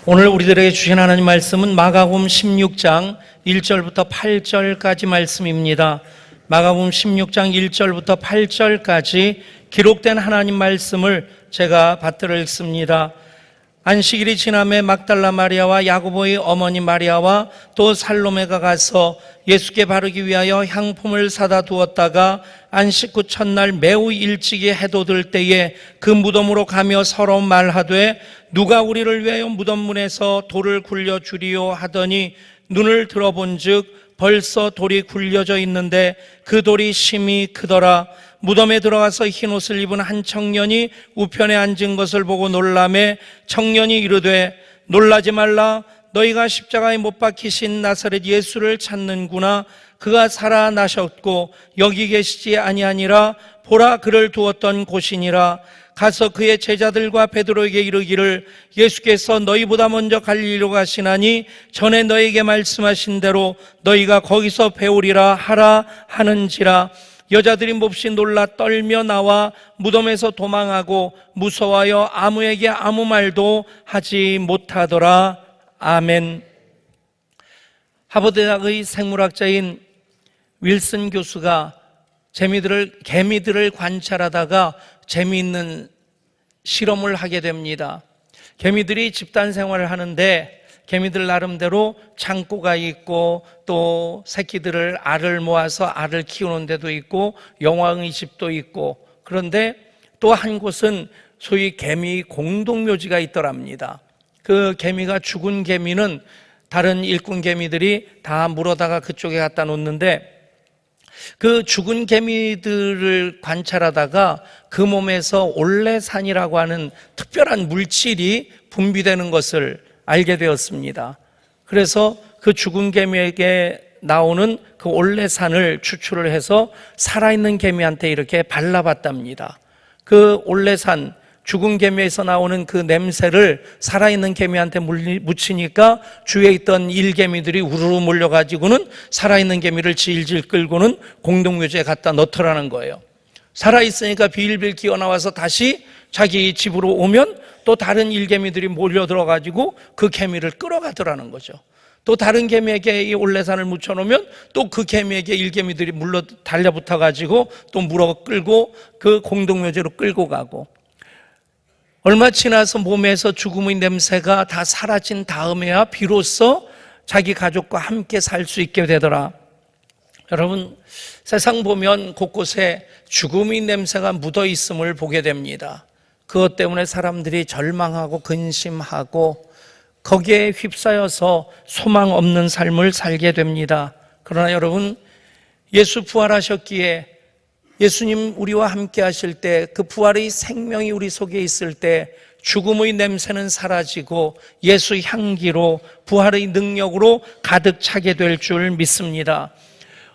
오늘 우리들에게 주신 하나님 말씀은 마가복음 16장 1절부터 8절까지 말씀입니다. 마가복음 16장 1절부터 8절까지 기록된 하나님 말씀을 제가 받들어 읽습니다. 안식일이 지남에 막달라 마리아와 야고보의 어머니 마리아와 또 살로메가 가서 예수께 바르기 위하여 향품을 사다 두었다가 안식 후 첫날 매우 일찍이 해도 들 때에 그 무덤으로 가며 서로 말하되 누가 우리를 위하여 무덤 문에서 돌을 굴려 주리요 하더니 눈을 들어본즉 벌써 돌이 굴려져 있는데 그 돌이 심히 크더라. 무덤에 들어가서 흰 옷을 입은 한 청년이 우편에 앉은 것을 보고 놀라매 청년이 이르되 놀라지 말라. 너희가 십자가에 못 박히신 나사렛 예수를 찾는구나. 그가 살아나셨고 여기 계시지 아니하니라. 보라, 그를 두었던 곳이니라. 가서 그의 제자들과 베드로에게 이르기를 예수께서 너희보다 먼저 갈릴리로 가시나니 전에 너희에게 말씀하신 대로 너희가 거기서 배우리라 하라 하는지라. 여자들이 몹시 놀라 떨며 나와 무덤에서 도망하고 무서워하여 아무에게 아무 말도 하지 못하더라. 아멘. 하버드대학의 생물학자인 윌슨 교수가 개미들을 관찰하다가 재미있는 실험을 하게 됩니다. 개미들이 집단 생활을 하는데 개미들 나름대로 창고가 있고 또 새끼들을 알을 모아서 알을 키우는 데도 있고 영왕의 집도 있고, 그런데 또 한 곳은 소위 개미 공동묘지가 있더랍니다. 그 개미가 죽은 개미는 다른 일꾼 개미들이 다 물어다가 그쪽에 갖다 놓는데 그 죽은 개미들을 관찰하다가 그 몸에서 올레산이라고 하는 특별한 물질이 분비되는 것을 알게 되었습니다. 그래서 그 죽은 개미에게 나오는 그 올레산을 추출을 해서 살아있는 개미한테 이렇게 발라봤답니다. 그 올레산, 죽은 개미에서 나오는 그 냄새를 살아있는 개미한테 묻히니까 주위에 있던 일개미들이 우르르 몰려가지고는 살아있는 개미를 질질 끌고는 공동묘지에 갖다 넣더라는 거예요. 살아있으니까 빌빌 기어나와서 다시 자기 집으로 오면 또 다른 일개미들이 몰려들어가지고 그 개미를 끌어가더라는 거죠. 또 다른 개미에게 이 올레산을 묻혀놓으면 또 그 개미에게 일개미들이 달려붙어가지고 또 물어 끌고 그 공동묘지로 끌고 가고, 얼마 지나서 몸에서 죽음의 냄새가 다 사라진 다음에야 비로소 자기 가족과 함께 살 수 있게 되더라. 여러분, 세상 보면 곳곳에 죽음의 냄새가 묻어 있음을 보게 됩니다. 그것 때문에 사람들이 절망하고 근심하고 거기에 휩싸여서 소망 없는 삶을 살게 됩니다. 그러나 여러분, 예수 부활하셨기에 예수님 우리와 함께 하실 때 그 부활의 생명이 우리 속에 있을 때 죽음의 냄새는 사라지고 예수 향기로 부활의 능력으로 가득 차게 될 줄 믿습니다.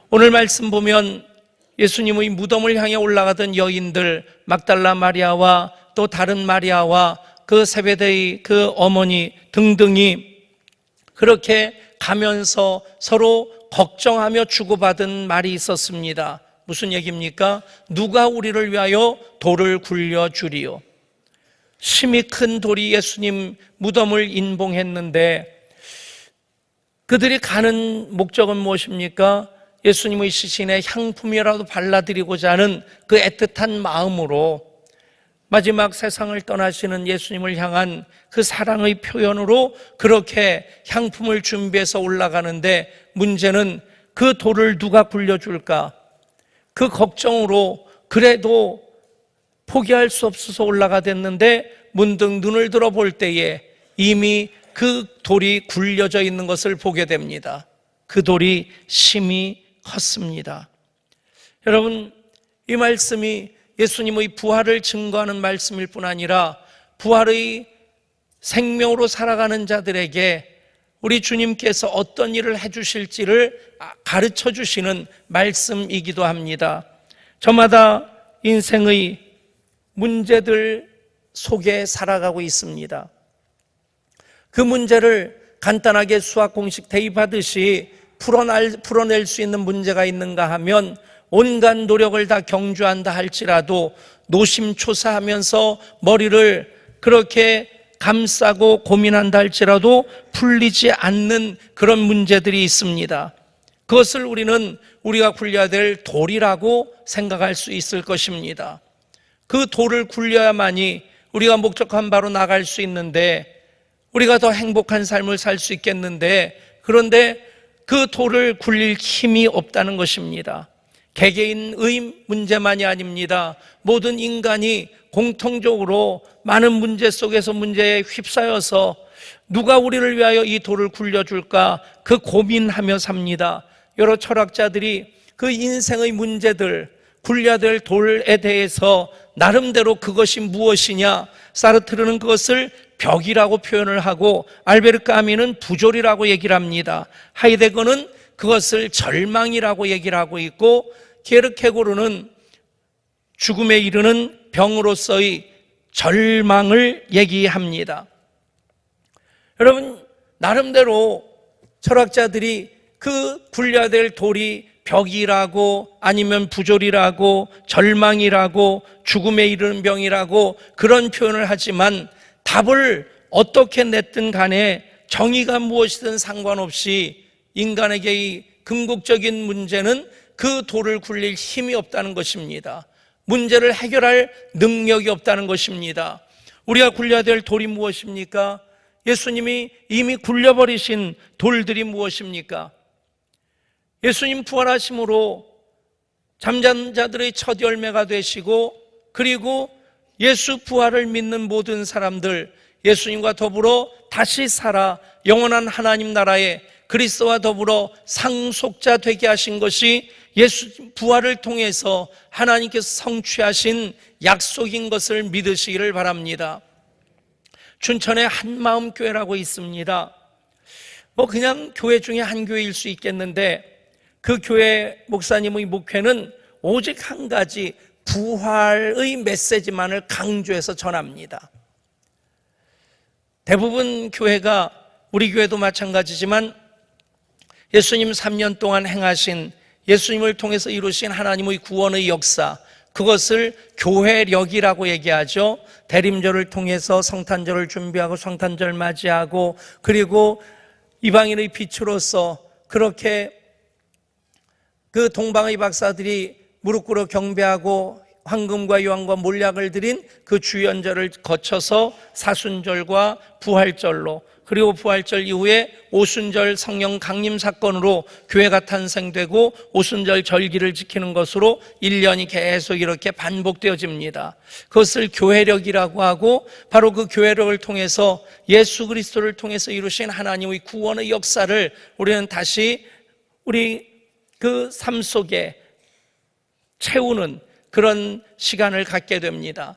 오늘 말씀 보면 예수님의 무덤을 향해 올라가던 여인들, 막달라 마리아와 또 다른 마리아와 그 세베대의 그 어머니 등등이 그렇게 가면서 서로 걱정하며 주고받은 말이 있었습니다. 무슨 얘기입니까? 누가 우리를 위하여 돌을 굴려 주리요. 심히 큰 돌이 예수님 무덤을 인봉했는데 그들이 가는 목적은 무엇입니까? 예수님의 시신에 향품이라도 발라드리고자 하는 그 애틋한 마음으로 마지막 세상을 떠나시는 예수님을 향한 그 사랑의 표현으로 그렇게 향품을 준비해서 올라가는데, 문제는 그 돌을 누가 굴려줄까? 그 걱정으로 그래도 포기할 수 없어서 올라가댔는데 문득 눈을 들어볼 때에 이미 그 돌이 굴려져 있는 것을 보게 됩니다. 그 돌이 심히 컸습니다. 여러분, 이 말씀이 예수님의 부활을 증거하는 말씀일 뿐 아니라 부활의 생명으로 살아가는 자들에게 우리 주님께서 어떤 일을 해주실지를 가르쳐 주시는 말씀이기도 합니다. 저마다 인생의 문제들 속에 살아가고 있습니다. 그 문제를 간단하게 수학 공식 대입하듯이 풀어낼 수 있는 문제가 있는가 하면 온갖 노력을 다 경주한다 할지라도 노심초사하면서 머리를 그렇게 감싸고 고민한다 할지라도 풀리지 않는 그런 문제들이 있습니다. 그것을 우리가 굴려야 될 돌이라고 생각할 수 있을 것입니다. 그 돌을 굴려야만이 우리가 목적한 바로 나갈 수 있는데, 우리가 더 행복한 삶을 살 수 있겠는데, 그런데 그 돌을 굴릴 힘이 없다는 것입니다. 개개인의 문제만이 아닙니다. 모든 인간이 공통적으로 많은 문제 속에서 문제에 휩싸여서 누가 우리를 위하여 이 돌을 굴려줄까 그 고민하며 삽니다. 여러 철학자들이 그 인생의 문제들, 굴려야 될 돌에 대해서 나름대로 그것이 무엇이냐, 사르트르는 그것을 벽이라고 표현을 하고 알베르 까미는 부조리라고 얘기를 합니다. 하이데거는 그것을 절망이라고 얘기를 하고 있고, 게르케고르는 죽음에 이르는 병으로서의 절망을 얘기합니다. 여러분, 나름대로 철학자들이 그 굴려야 될 돌이 벽이라고 아니면 부조리라고 절망이라고 죽음에 이르는 병이라고 그런 표현을 하지만, 답을 어떻게 냈든 간에 정의가 무엇이든 상관없이 인간에게의 궁극적인 문제는 그 돌을 굴릴 힘이 없다는 것입니다. 문제를 해결할 능력이 없다는 것입니다. 우리가 굴려야 될 돌이 무엇입니까? 예수님이 이미 굴려버리신 돌들이 무엇입니까? 예수님 부활하심으로 잠자는 자들의 첫 열매가 되시고, 그리고 예수 부활을 믿는 모든 사람들, 예수님과 더불어 다시 살아 영원한 하나님 나라에 그리스도와 더불어 상속자 되게 하신 것이 예수 부활을 통해서 하나님께서 성취하신 약속인 것을 믿으시기를 바랍니다. 춘천에 한마음교회라고 있습니다. 그냥 교회 중에 한 교회일 수 있겠는데, 그 교회 목사님의 목회는 오직 한 가지 부활의 메시지만을 강조해서 전합니다. 대부분 교회가, 우리 교회도 마찬가지지만 예수님 3년 동안 행하신, 예수님을 통해서 이루신 하나님의 구원의 역사, 그것을 교회력이라고 얘기하죠. 대림절을 통해서 성탄절을 준비하고 성탄절 맞이하고, 그리고 이방인의 빛으로서 그렇게 그 동방의 박사들이 무릎 꿇어 경배하고 황금과 유황과 몰약을 드린 그 주연절을 거쳐서 사순절과 부활절로, 그리고 부활절 이후에 오순절 성령 강림 사건으로 교회가 탄생되고 오순절 절기를 지키는 것으로 1년이 계속 이렇게 반복되어집니다. 그것을 교회력이라고 하고, 바로 그 교회력을 통해서 예수 그리스도를 통해서 이루신 하나님의 구원의 역사를 우리는 다시 우리 그 삶 속에 채우는 그런 시간을 갖게 됩니다.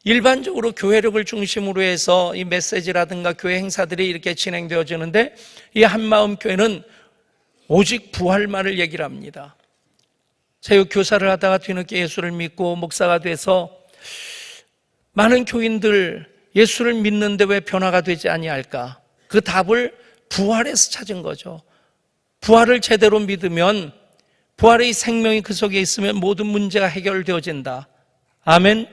일반적으로 교회력을 중심으로 해서 이 메시지라든가 교회 행사들이 이렇게 진행되어지는데, 이 한마음교회는 오직 부활만을 얘기를 합니다. 제가 교사를 하다가 뒤늦게 예수를 믿고 목사가 돼서 많은 교인들 예수를 믿는데 왜 변화가 되지 아니할까? 그 답을 부활에서 찾은 거죠. 부활을 제대로 믿으면, 부활의 생명이 그 속에 있으면 모든 문제가 해결되어진다. 아멘.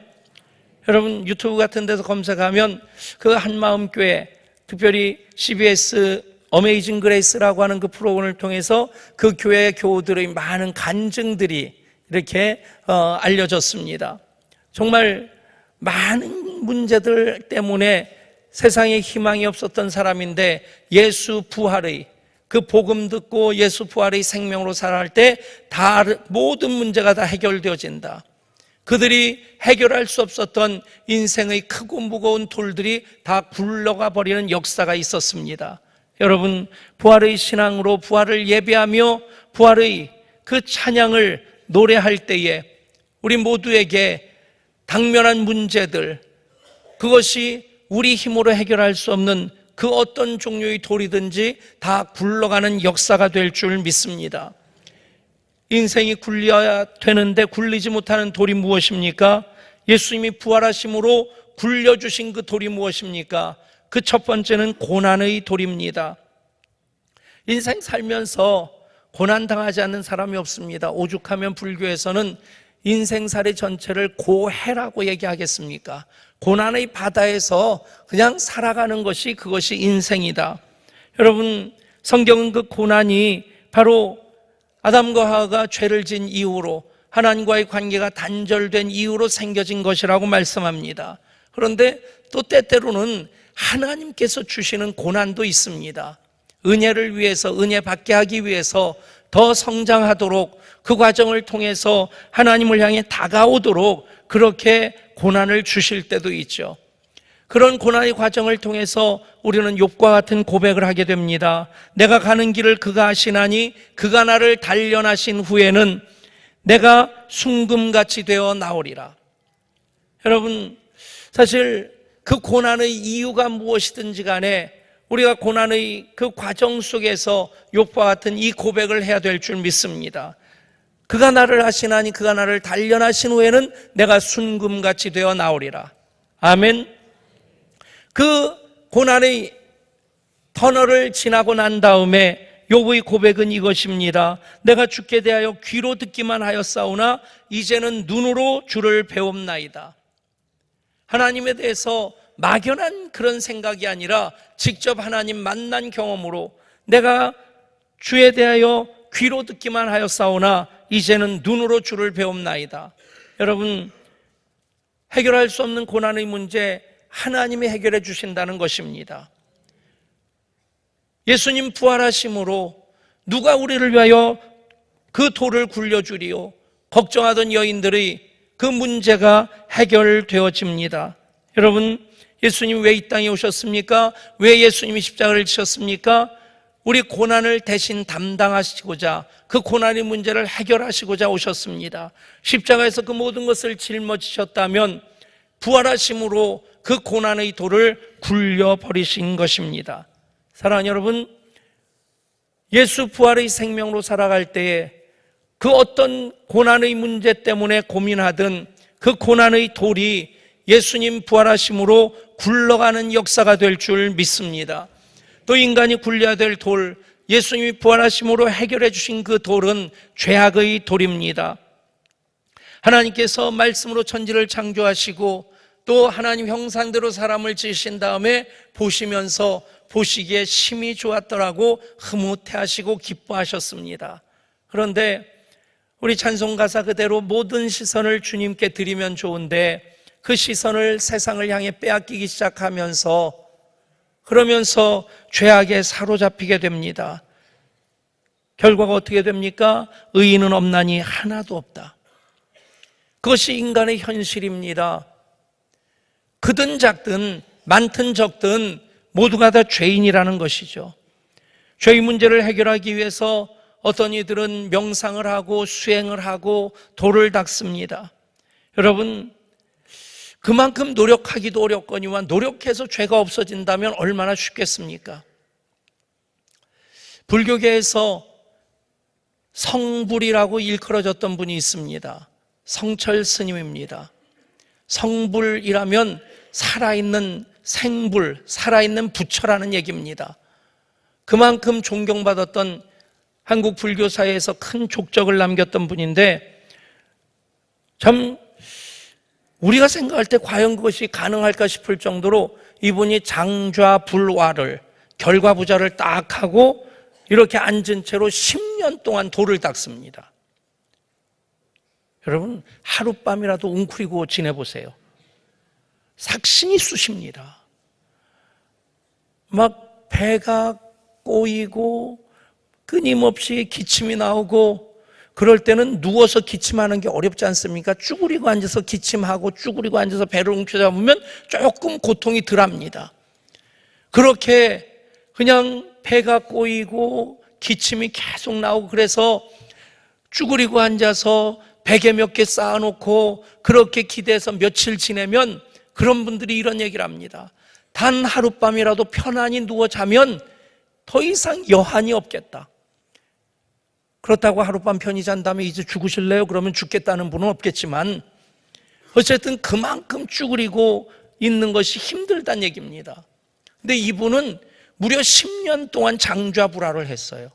여러분, 유튜브 같은 데서 검색하면 그 한마음교회, 특별히 CBS 어메이징 그레이스라고 하는 그 프로그램을 통해서 그 교회 교우들의 많은 간증들이 이렇게 알려졌습니다. 정말 많은 문제들 때문에 세상에 희망이 없었던 사람인데, 예수 부활의 그 복음 듣고 예수 부활의 생명으로 살아갈 때 모든 문제가 다 해결되어진다. 그들이 해결할 수 없었던 인생의 크고 무거운 돌들이 다 굴러가 버리는 역사가 있었습니다. 여러분, 부활의 신앙으로 부활을 예배하며 부활의 그 찬양을 노래할 때에 우리 모두에게 당면한 문제들, 그것이 우리 힘으로 해결할 수 없는 그 어떤 종류의 돌이든지 다 굴러가는 역사가 될 줄 믿습니다. 인생이 굴려야 되는데 굴리지 못하는 돌이 무엇입니까? 예수님이 부활하심으로 굴려주신 그 돌이 무엇입니까? 그 첫 번째는 고난의 돌입니다. 인생 살면서 고난당하지 않는 사람이 없습니다. 오죽하면 불교에서는 인생살이 전체를 고해라고 얘기하겠습니까? 고난의 바다에서 그냥 살아가는 것이 그것이 인생이다. 여러분, 성경은 그 고난이 바로 아담과 하와가 죄를 지은 이후로 하나님과의 관계가 단절된 이후로 생겨진 것이라고 말씀합니다. 그런데 또 때때로는 하나님께서 주시는 고난도 있습니다. 은혜를 위해서, 은혜 받게 하기 위해서 더 성장하도록 그 과정을 통해서 하나님을 향해 다가오도록 그렇게 고난을 주실 때도 있죠. 그런 고난의 과정을 통해서 우리는 욥과 같은 고백을 하게 됩니다. 내가 가는 길을 그가 아시나니 그가 나를 단련하신 후에는 내가 순금같이 되어 나오리라. 여러분, 사실 그 고난의 이유가 무엇이든지 간에 우리가 고난의 그 과정 속에서 욥과 같은 이 고백을 해야 될 줄 믿습니다. 그가 나를 아시나니 그가 나를 단련하신 후에는 내가 순금같이 되어 나오리라. 아멘. 그 고난의 터널을 지나고 난 다음에 욥의 고백은 이것입니다. 내가 주께 대하여 귀로 듣기만 하였사오나 이제는 눈으로 주를 배웁나이다. 하나님에 대해서 막연한 그런 생각이 아니라 직접 하나님 만난 경험으로 내가 주에 대하여 귀로 듣기만 하였사오나 이제는 눈으로 주를 배웁나이다. 여러분, 해결할 수 없는 고난의 문제 하나님이 해결해 주신다는 것입니다. 예수님 부활하심으로 누가 우리를 위하여 그 돌을 굴려주리요? 걱정하던 여인들의 그 문제가 해결되어집니다. 여러분, 예수님 왜 이 땅에 오셨습니까? 왜 예수님이 십자가를 지셨습니까? 우리 고난을 대신 담당하시고자, 그 고난의 문제를 해결하시고자 오셨습니다. 십자가에서 그 모든 것을 짊어지셨다면 부활하심으로 그 고난의 돌을 굴려버리신 것입니다. 사랑하는 여러분, 예수 부활의 생명으로 살아갈 때에 그 어떤 고난의 문제 때문에 고민하든 그 고난의 돌이 예수님 부활하심으로 굴러가는 역사가 될 줄 믿습니다. 또 인간이 굴려야 될 돌, 예수님이 부활하심으로 해결해 주신 그 돌은 죄악의 돌입니다. 하나님께서 말씀으로 천지를 창조하시고 또 하나님 형상대로 사람을 지으신 다음에 보시면서 보시기에 심히 좋았더라고 흐뭇해하시고 기뻐하셨습니다. 그런데 우리 찬송가사 그대로 모든 시선을 주님께 드리면 좋은데 그 시선을 세상을 향해 빼앗기기 시작하면서 그러면서 죄악에 사로잡히게 됩니다. 결과가 어떻게 됩니까? 의인은 없나니 하나도 없다. 그것이 인간의 현실입니다. 크든 작든 많든 적든 모두가 다 죄인이라는 것이죠. 죄의 문제를 해결하기 위해서 어떤 이들은 명상을 하고 수행을 하고 도를 닦습니다. 여러분, 그만큼 노력하기도 어렵거니와 노력해서 죄가 없어진다면 얼마나 쉽겠습니까? 불교계에서 성불이라고 일컬어졌던 분이 있습니다. 성철 스님입니다. 성불이라면 살아있는 생불, 살아있는 부처라는 얘기입니다. 그만큼 존경받았던 한국 불교사회에서 큰 족적을 남겼던 분인데 참 우리가 생각할 때 과연 그것이 가능할까 싶을 정도로 이분이 장좌불화를 결과부자를 딱 하고 이렇게 앉은 채로 10년 동안 도를 닦습니다. 여러분, 하룻밤이라도 웅크리고 지내보세요. 삭신이 쑤십니다. 막 배가 꼬이고 끊임없이 기침이 나오고 그럴 때는 누워서 기침하는 게 어렵지 않습니까? 쭈그리고 앉아서 기침하고 쭈그리고 앉아서 배를 움켜잡으면 조금 고통이 덜합니다. 그렇게 그냥 배가 꼬이고 기침이 계속 나오고 그래서 쭈그리고 앉아서 베개 몇 개 쌓아놓고 그렇게 기대해서 며칠 지내면 그런 분들이 이런 얘기를 합니다. 단 하룻밤이라도 편안히 누워 자면 더 이상 여한이 없겠다. 그렇다고 하룻밤 편히 잔 다음에 이제 죽으실래요? 그러면 죽겠다는 분은 없겠지만 어쨌든 그만큼 쭈그리고 있는 것이 힘들다는 얘기입니다. 근데 이분은 무려 10년 동안 장좌불화를 했어요.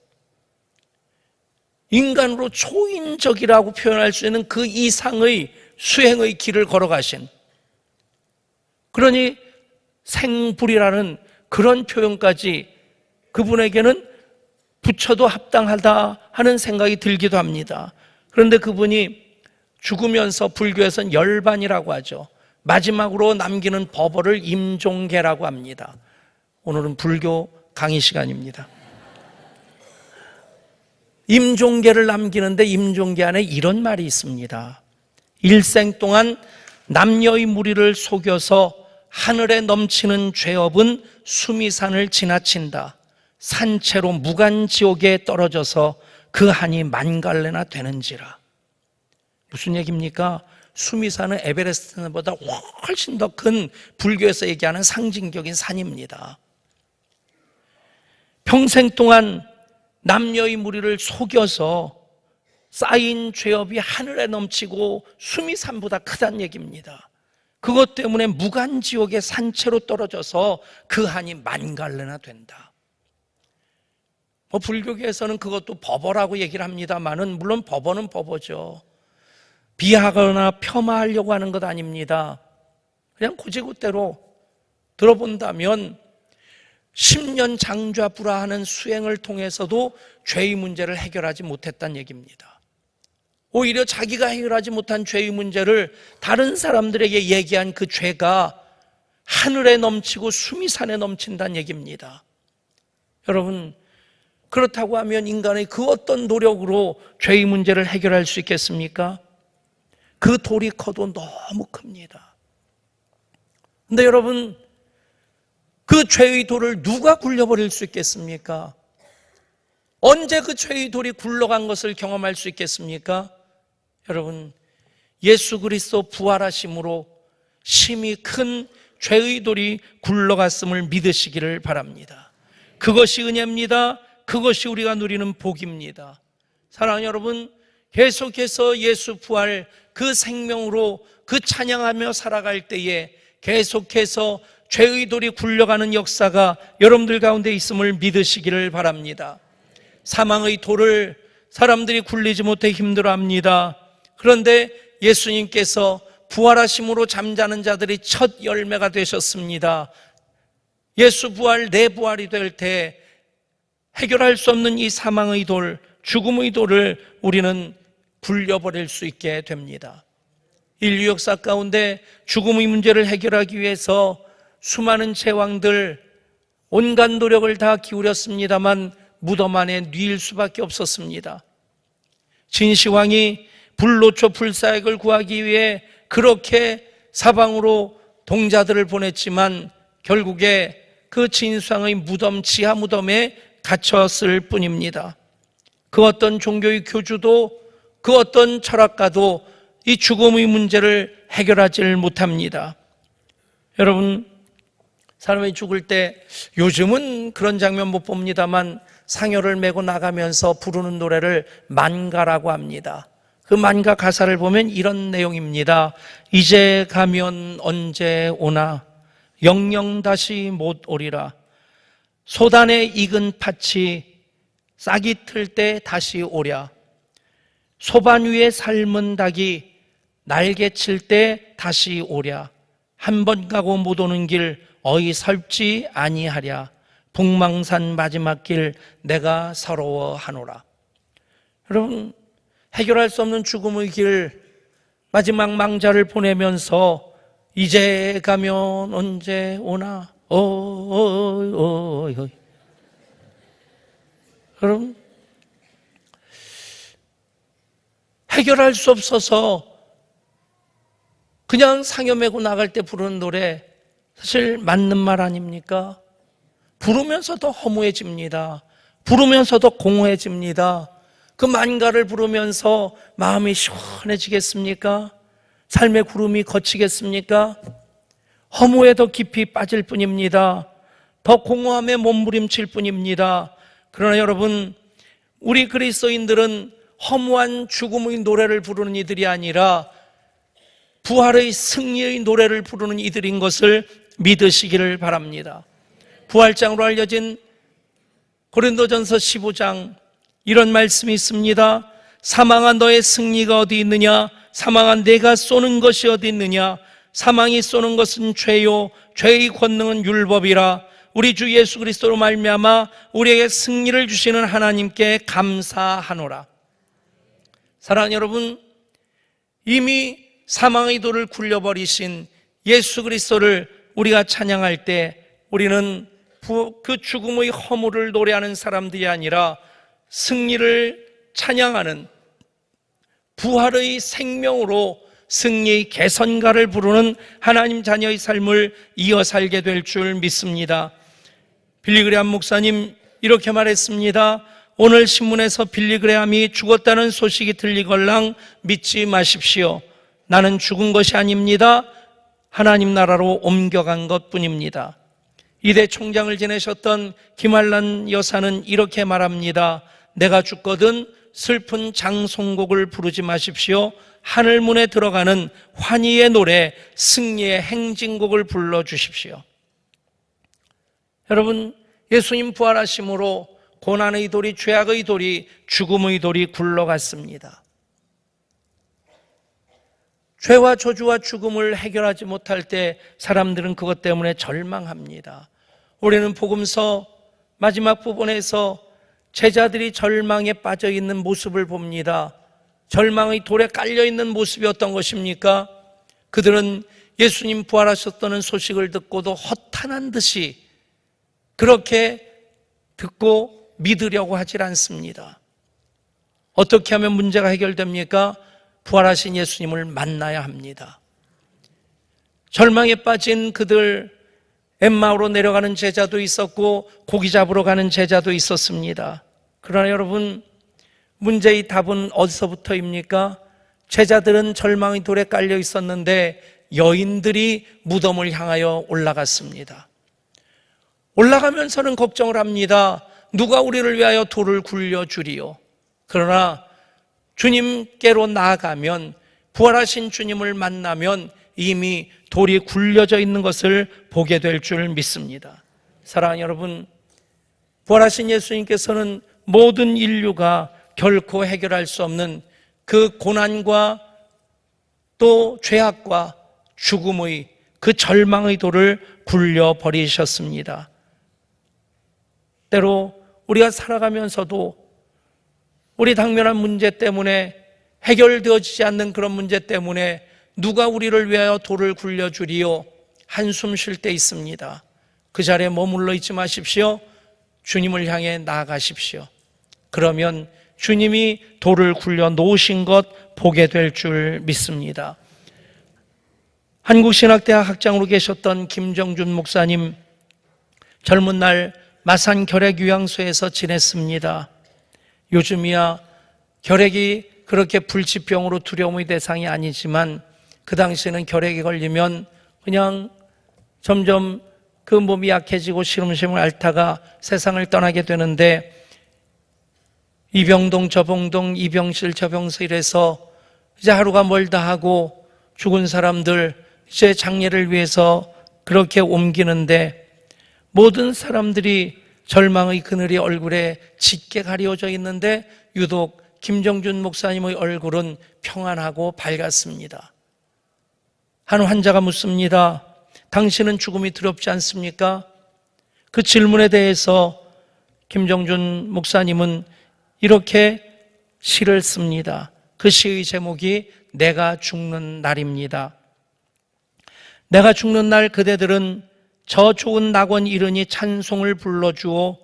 인간으로 초인적이라고 표현할 수 있는 그 이상의 수행의 길을 걸어가신, 그러니 생불이라는 그런 표현까지 그분에게는 붙여도 합당하다 하는 생각이 들기도 합니다. 그런데 그분이 죽으면서 불교에서는 열반이라고 하죠. 마지막으로 남기는 법어를 임종계라고 합니다. 오늘은 불교 강의 시간입니다. 임종계를 남기는데 임종계 안에 이런 말이 있습니다. 일생 동안 남녀의 무리를 속여서 하늘에 넘치는 죄업은 수미산을 지나친다. 산채로 무간지옥에 떨어져서 그 한이 만갈래나 되는지라. 무슨 얘기입니까? 수미산은 에베레스트보다 훨씬 더 큰 불교에서 얘기하는 상징적인 산입니다. 평생 동안 남녀의 무리를 속여서 쌓인 죄업이 하늘에 넘치고 수미산보다 크다는 얘기입니다. 그것 때문에 무간지옥의 산채로 떨어져서 그 한이 만갈래나 된다. 불교계에서는 그것도 법어라고 얘기를 합니다만은, 물론 법어는 법어죠. 비하거나 폄하하려고 하는 것 아닙니다. 그냥 고지고대로 들어본다면 10년 장좌불화하는 수행을 통해서도 죄의 문제를 해결하지 못했다는 얘기입니다. 오히려 자기가 해결하지 못한 죄의 문제를 다른 사람들에게 얘기한 그 죄가 하늘에 넘치고 수미산에 넘친다는 얘기입니다. 여러분, 그렇다고 하면 인간의 그 어떤 노력으로 죄의 문제를 해결할 수 있겠습니까? 그 돌이 커도 너무 큽니다. 근데 여러분, 그 죄의 돌을 누가 굴려버릴 수 있겠습니까? 언제 그 죄의 돌이 굴러간 것을 경험할 수 있겠습니까? 여러분, 예수 그리스도 부활하심으로 심히 큰 죄의 돌이 굴러갔음을 믿으시기를 바랍니다. 그것이 은혜입니다. 그것이 우리가 누리는 복입니다. 사랑하는 여러분, 계속해서 예수 부활 그 생명으로 그 찬양하며 살아갈 때에 계속해서 죄의 돌이 굴려가는 역사가 여러분들 가운데 있음을 믿으시기를 바랍니다. 사망의 돌을 사람들이 굴리지 못해 힘들어합니다. 그런데 예수님께서 부활하심으로 잠자는 자들이 첫 열매가 되셨습니다. 예수 부활, 내 부활이 될 때 해결할 수 없는 이 사망의 돌, 죽음의 돌을 우리는 굴려버릴 수 있게 됩니다. 인류 역사 가운데 죽음의 문제를 해결하기 위해서 수많은 제왕들 온갖 노력을 다 기울였습니다만 무덤 안에 뉘일 수밖에 없었습니다. 진시황이 불로초 불사액을 구하기 위해 그렇게 사방으로 동자들을 보냈지만 결국에 그 진시황의 무덤, 지하 무덤에 갇혔을 뿐입니다. 그 어떤 종교의 교주도 그 어떤 철학가도 이 죽음의 문제를 해결하지 못합니다. 여러분, 사람이 죽을 때 요즘은 그런 장면 못 봅니다만 상여를 메고 나가면서 부르는 노래를 만가라고 합니다. 그 만가 가사를 보면 이런 내용입니다. 이제 가면 언제 오나 영영 다시 못 오리라. 소단에 익은 팥이 싹이 틀 때 다시 오랴. 소반 위에 삶은 닭이 날개 칠 때 다시 오랴. 한 번 가고 못 오는 길 어이 설지 아니하랴. 북망산 마지막 길 내가 서러워하노라. 여러분, 해결할 수 없는 죽음의 길, 마지막 망자를 보내면서 이제 가면 언제 오나 여러분, 해결할 수 없어서 그냥 상여 메고 나갈 때 부르는 노래, 사실 맞는 말 아닙니까? 부르면서도 허무해집니다. 부르면서도 공허해집니다. 그 만가를 부르면서 마음이 시원해지겠습니까? 삶의 구름이 걷히겠습니까? 허무에 더 깊이 빠질 뿐입니다. 더 공허함에 몸부림칠 뿐입니다. 그러나 여러분, 우리 그리스도인들은 허무한 죽음의 노래를 부르는 이들이 아니라 부활의 승리의 노래를 부르는 이들인 것을 믿으시기를 바랍니다. 부활장으로 알려진 고린도전서 15장 이런 말씀이 있습니다. 사망아 너의 승리가 어디 있느냐? 사망아 내가 쏘는 것이 어디 있느냐? 사망이 쏘는 것은 죄요 죄의 권능은 율법이라. 우리 주 예수 그리스도로 말미암아 우리에게 승리를 주시는 하나님께 감사하노라. 사랑하는 여러분, 이미 사망의 돌을 굴려버리신 예수 그리스도를 우리가 찬양할 때 우리는 그 죽음의 허물을 노래하는 사람들이 아니라 승리를 찬양하는 부활의 생명으로 승리의 개선가를 부르는 하나님 자녀의 삶을 이어 살게 될 줄 믿습니다. 빌리그레함 목사님 이렇게 말했습니다. 오늘 신문에서 빌리그레함이 죽었다는 소식이 들리걸랑 믿지 마십시오. 나는 죽은 것이 아닙니다. 하나님 나라로 옮겨간 것뿐입니다. 이대 총장을 지내셨던 김한란 여사는 이렇게 말합니다. 내가 죽거든 슬픈 장송곡을 부르지 마십시오. 하늘문에 들어가는 환희의 노래, 승리의 행진곡을 불러주십시오. 여러분, 예수님 부활하심으로 고난의 돌이, 죄악의 돌이, 죽음의 돌이 굴러갔습니다. 죄와 저주와 죽음을 해결하지 못할 때 사람들은 그것 때문에 절망합니다. 우리는 복음서 마지막 부분에서 제자들이 절망에 빠져 있는 모습을 봅니다. 절망의 돌에 깔려 있는 모습이 어떤 것입니까? 그들은 예수님 부활하셨다는 소식을 듣고도 허탄한 듯이 그렇게 듣고 믿으려고 하질 않습니다. 어떻게 하면 문제가 해결됩니까? 부활하신 예수님을 만나야 합니다. 절망에 빠진 그들, 엠마오로 내려가는 제자도 있었고 고기 잡으러 가는 제자도 있었습니다. 그러나 여러분, 문제의 답은 어디서부터입니까? 제자들은 절망의 돌에 깔려 있었는데 여인들이 무덤을 향하여 올라갔습니다. 올라가면서는 걱정을 합니다. 누가 우리를 위하여 돌을 굴려주리요? 그러나 주님께로 나아가면, 부활하신 주님을 만나면 이미 돌이 굴려져 있는 것을 보게 될 줄 믿습니다. 사랑하는 여러분, 부활하신 예수님께서는 모든 인류가 결코 해결할 수 없는 그 고난과 또 죄악과 죽음의 그 절망의 돌을 굴려버리셨습니다. 때로 우리가 살아가면서도 우리 당면한 문제 때문에, 해결되어지지 않는 그런 문제 때문에 누가 우리를 위하여 돌을 굴려주리요? 한숨 쉴 때 있습니다. 그 자리에 머물러 있지 마십시오. 주님을 향해 나아가십시오. 그러면 주님이 돌을 굴려 놓으신 것 보게 될 줄 믿습니다. 한국신학대학 학장으로 계셨던 김정준 목사님, 젊은 날 마산 결핵요양소에서 지냈습니다. 요즘이야 결핵이 그렇게 불치병으로 두려움의 대상이 아니지만 그 당시에는 결핵이 걸리면 그냥 점점 그 몸이 약해지고 시름시름을 앓다가 세상을 떠나게 되는데, 이 병동 저 병동, 이 병실 저 병실 이래서 이제 하루가 멀다 하고 죽은 사람들 이제 장례를 위해서 그렇게 옮기는데, 모든 사람들이 절망의 그늘이 얼굴에 짙게 가려져 있는데 유독 김정준 목사님의 얼굴은 평안하고 밝았습니다. 한 환자가 묻습니다. 당신은 죽음이 두렵지 않습니까? 그 질문에 대해서 김정준 목사님은 이렇게 시를 씁니다. 그 시의 제목이 내가 죽는 날입니다. 내가 죽는 날 그대들은 저 좋은 낙원 이르니 찬송을 불러주오.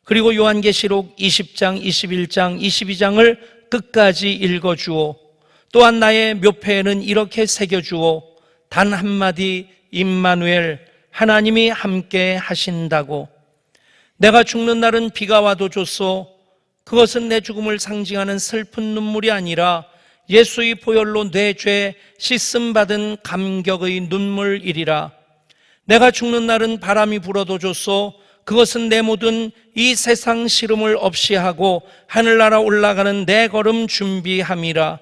그리고 요한계시록 20장, 21장, 22장을 끝까지 읽어주오. 또한 나의 묘패에는 이렇게 새겨주오. 단 한마디 임마누엘, 하나님이 함께 하신다고. 내가 죽는 날은 비가 와도 좋소. 그것은 내 죽음을 상징하는 슬픈 눈물이 아니라 예수의 보혈로 내 죄 씻음받은 감격의 눈물이리라. 내가 죽는 날은 바람이 불어도 좋소. 그것은 내 모든 이 세상 시름을 없이 하고 하늘나라 올라가는 내 걸음 준비함이라.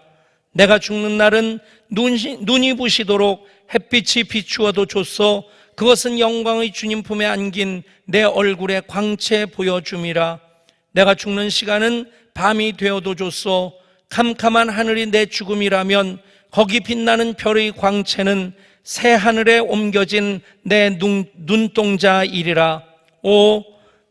내가 죽는 날은 눈이 부시도록 햇빛이 비추어도 좋소. 그것은 영광의 주님 품에 안긴 내 얼굴의 광채 보여줌이라. 내가 죽는 시간은 밤이 되어도 좋소. 캄캄한 하늘이 내 죽음이라면 거기 빛나는 별의 광채는 새 하늘에 옮겨진 내 눈동자이리라. 오,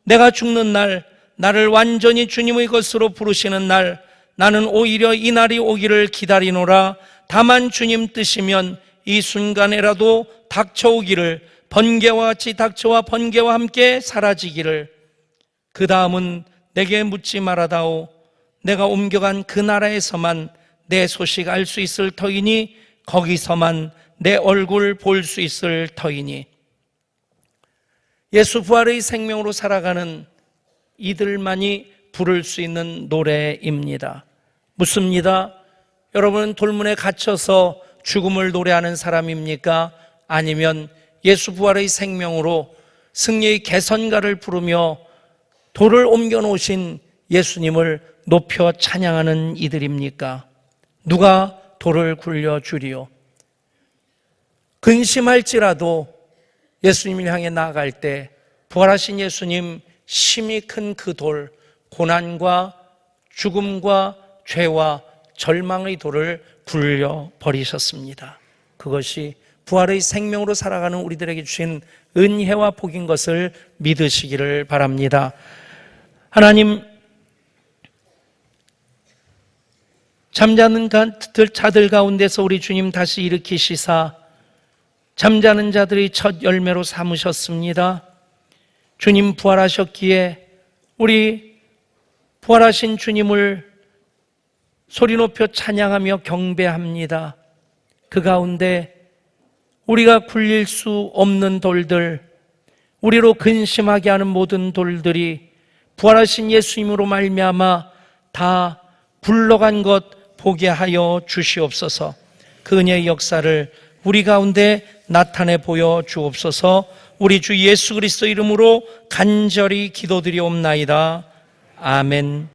내가 죽는 날, 나를 완전히 주님의 것으로 부르시는 날, 나는 오히려 이 날이 오기를 기다리노라. 다만 주님 뜻이면 이 순간에라도 닥쳐오기를, 번개와 같이 닥쳐와 번개와 함께 사라지기를. 그 다음은 내게 묻지 말아다오. 내가 옮겨간 그 나라에서만 내 소식 알 수 있을 터이니, 거기서만 내 얼굴 볼 수 있을 터이니. 예수 부활의 생명으로 살아가는 이들만이 부를 수 있는 노래입니다. 묻습니다. 여러분은 돌문에 갇혀서 죽음을 노래하는 사람입니까? 아니면 예수 부활의 생명으로 승리의 개선가를 부르며 돌을 옮겨 놓으신 예수님을 높여 찬양하는 이들입니까? 누가 돌을 굴려주리요? 근심할지라도 예수님을 향해 나아갈 때 부활하신 예수님 심히 큰 그 돌, 고난과 죽음과 죄와 절망의 돌을 굴려버리셨습니다. 그것이 부활의 생명으로 살아가는 우리들에게 주신 은혜와 복인 것을 믿으시기를 바랍니다. 하나님, 잠자는 자들 가운데서 우리 주님 다시 일으키시사 잠자는 자들이 첫 열매로 삼으셨습니다. 주님 부활하셨기에 우리 부활하신 주님을 소리 높여 찬양하며 경배합니다. 그 가운데 우리가 굴릴 수 없는 돌들, 우리로 근심하게 하는 모든 돌들이 부활하신 예수님으로 말미암아 다 굴러간 것 보게 하여 주시옵소서. 그 은혜의 역사를 우리 가운데 나타내 보여 주옵소서. 우리 주 예수 그리스도 이름으로 간절히 기도드리옵나이다. 아멘.